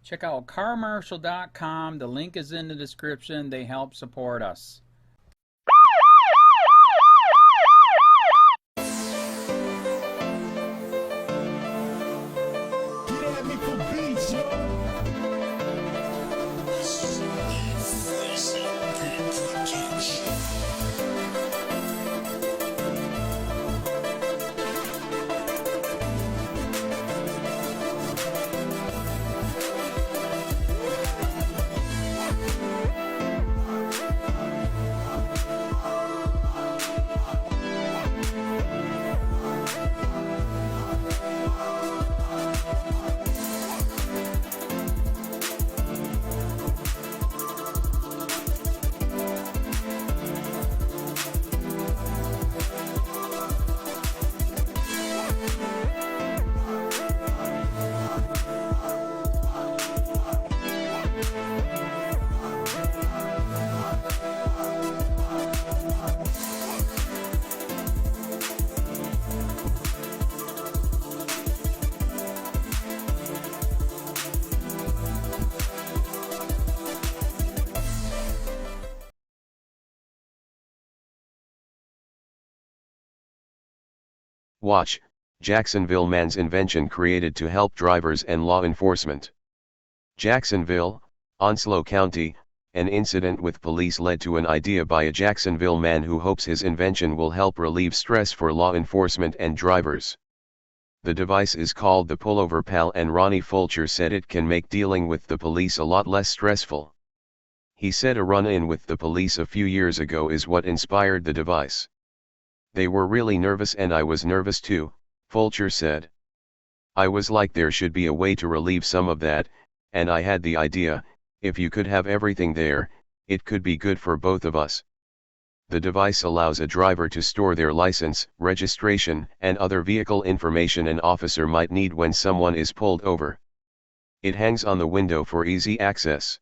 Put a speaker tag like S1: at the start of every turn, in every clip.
S1: Check out carmarshal.com. The link is in the description. They help support us.
S2: Watch, Jacksonville man's invention created to help drivers and law enforcement. Jacksonville, Onslow County, an incident with police led to an idea by a Jacksonville man who hopes his invention will help relieve stress for law enforcement and drivers. The device is called the Pullover Pal, and Ronnie Fulcher said it can make dealing with the police a lot less stressful. He said a run-in with the police a few years ago is what inspired the device. They were really nervous and I was nervous too, Fulcher said. I was like, there should be a way to relieve some of that, and I had the idea, if you could have everything there, it could be good for both of us. The device allows a driver to store their license, registration, and other vehicle information an officer might need when someone is pulled over. It hangs on the window for easy access.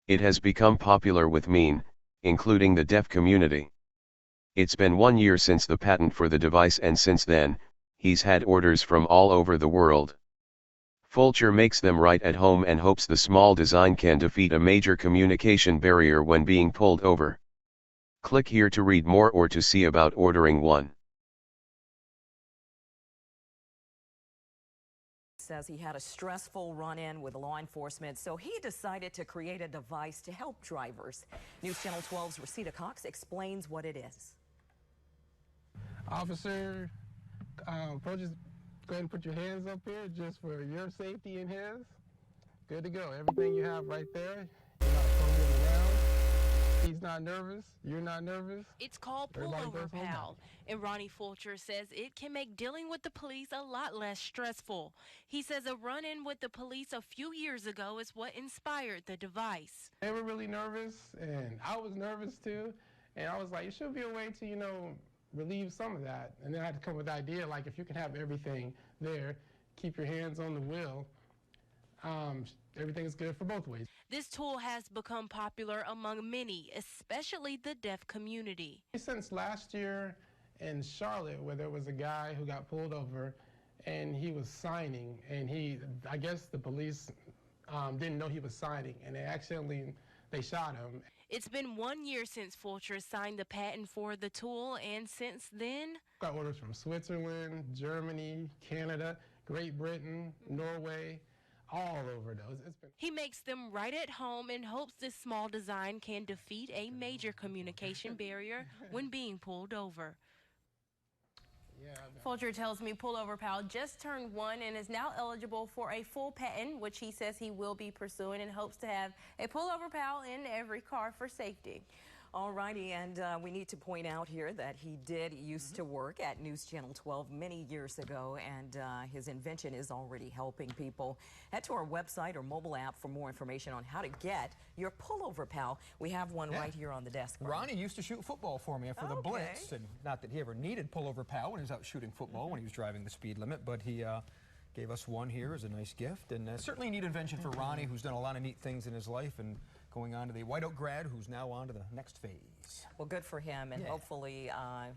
S2: It has become popular with many, including the deaf community. It's been 1 year since the patent for the device, and since then, he's had orders from all over the world. Fulcher makes them right at home and hopes the small design can defeat a major communication barrier when being pulled over. Click here to read more or to see about ordering one.
S3: Says he had a stressful run-in with law enforcement, so he decided to create a device to help drivers. News Channel 12's Rosita Cox explains what it is.
S4: Officer, just go ahead and put your hands up here just for your safety and his. Good to go. Everything you have right there. You're not fumbling around. He's not nervous. You're not nervous.
S5: It's called Pullover Pal, and Ronnie Fulcher says it can make dealing with the police a lot less stressful. He says a run-in with the police a few years ago is what inspired the device.
S4: They were really nervous, and I was nervous too, and I was like, it should be a way to, relieve some of that. And then I had to come with the idea, like, if you can have everything there, keep your hands on the wheel, everything's good for both ways.
S5: This tool has become popular among many, especially the deaf community.
S4: Since last year in Charlotte, where there was a guy who got pulled over and he was signing, and I guess the police didn't know he was signing, and they shot him.
S5: It's been 1 year since Fulcher signed the patent for the tool, and since then,
S4: got orders from Switzerland, Germany, Canada, Great Britain, Norway, all over those.
S5: He makes them right at home and hopes this small design can defeat a major communication barrier when being pulled over. Fulcher tells me Pullover Pal just turned 1 and is now eligible for a full patent, which he says he will be pursuing, and hopes to have a Pullover Pal in every car for safety.
S3: All righty, and we need to point out here that he did used to work at News Channel 12 many years ago, and his invention is already helping people. Head to our website or mobile app for more information on how to get your Pullover Pal. We have one right here on the desk.
S6: Ronnie used to shoot football for me for the Blitz, and not that he ever needed Pullover Pal when he was out shooting football when he was driving the speed limit, but he gave us one here as a nice gift, and certainly a neat invention for Ronnie, who's done a lot of neat things in his life, and going on to the White Oak grad, who's now on to the next phase.
S3: Well, good for him, and hopefully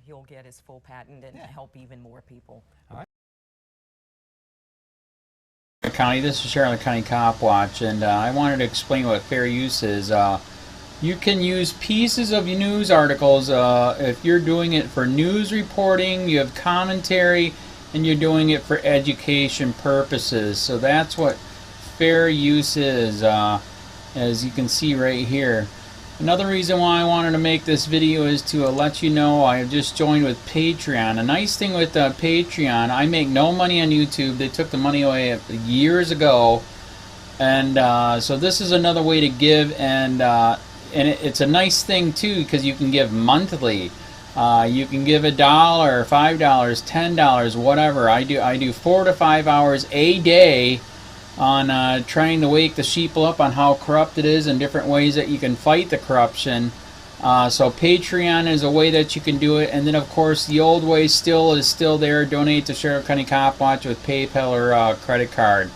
S3: he'll get his full patent and help even more people.
S6: All right.
S1: County. This is Charlotte County Cop Watch, and I wanted to explain what fair use is. You can use pieces of news articles if you're doing it for news reporting, you have commentary, and you're doing it for education purposes. So that's what fair use is, as you can see right here. Another reason why I wanted to make this video is to let you know I have just joined with Patreon. A nice thing with Patreon, I make no money on YouTube. They took the money away years ago, and so this is another way to give, and it's a nice thing too because you can give monthly. You can give $1, $5, $10, whatever. I do 4 to 5 hours a day on trying to wake the sheeple up on how corrupt it is and different ways that you can fight the corruption. So Patreon is a way that you can do it, and then of course the old way is still there. Donate to Charlotte County Cop Watch with PayPal or credit card.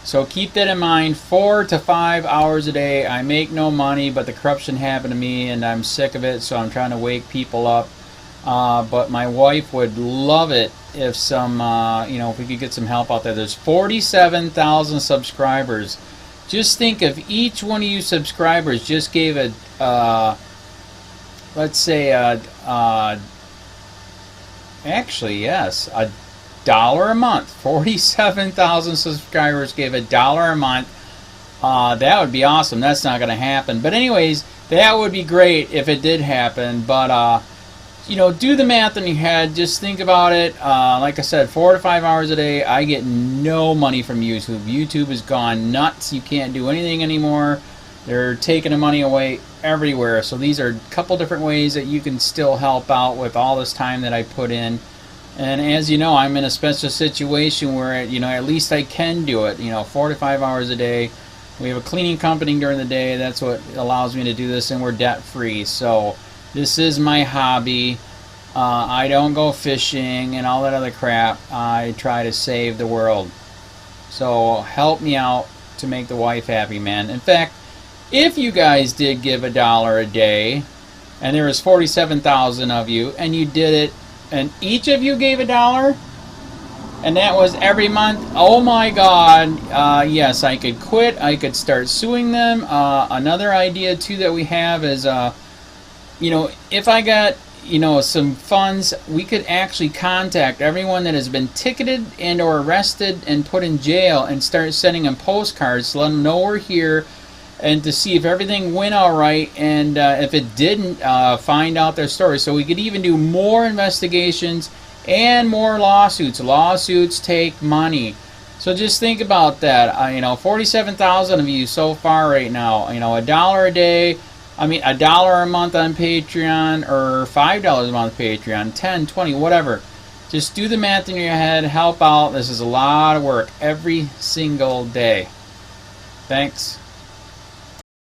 S1: So keep that in mind. 4 to 5 hours a day. I make no money, but the corruption happened to me and I'm sick of it, so I'm trying to wake people up. But my wife would love it if some, if we could get some help out there. There's 47,000 subscribers. Just think if each one of you subscribers just gave a, let's say, actually, yes, $1 a month. 47,000 subscribers gave $1 a month. That would be awesome. That's not going to happen. But anyways, that would be great if it did happen. But, do the math in your head. Just think about it. Like I said, 4 to 5 hours a day. I get no money from YouTube. YouTube has gone nuts. You can't do anything anymore. They're taking the money away everywhere. So these are a couple different ways that you can still help out with all this time that I put in. And as you know, I'm in a special situation where, at least I can do it. 4 to 5 hours a day. We have a cleaning company during the day. That's what allows me to do this, and we're debt free. So this is my hobby. I don't go fishing and all that other crap. I try to save the world. So help me out to make the wife happy, man. In fact, if you guys did give $1 a day, and there was 47,000 of you, and you did it, and each of you gave $1, and that was every month, oh my God, yes, I could quit. I could start suing them. Another idea too that we have is, if I got, some funds, we could actually contact everyone that has been ticketed and or arrested and put in jail and start sending them postcards to let them know we're here, and to see if everything went all right, and if it didn't, find out their story. So we could even do more investigations and more lawsuits. Lawsuits take money. So just think about that. 47,000 of you so far right now. $1 a day. $1 a month on Patreon, or $5 a month Patreon, 10, 20, whatever. Just do the math in your head. Help out. This is a lot of work every single day. Thanks.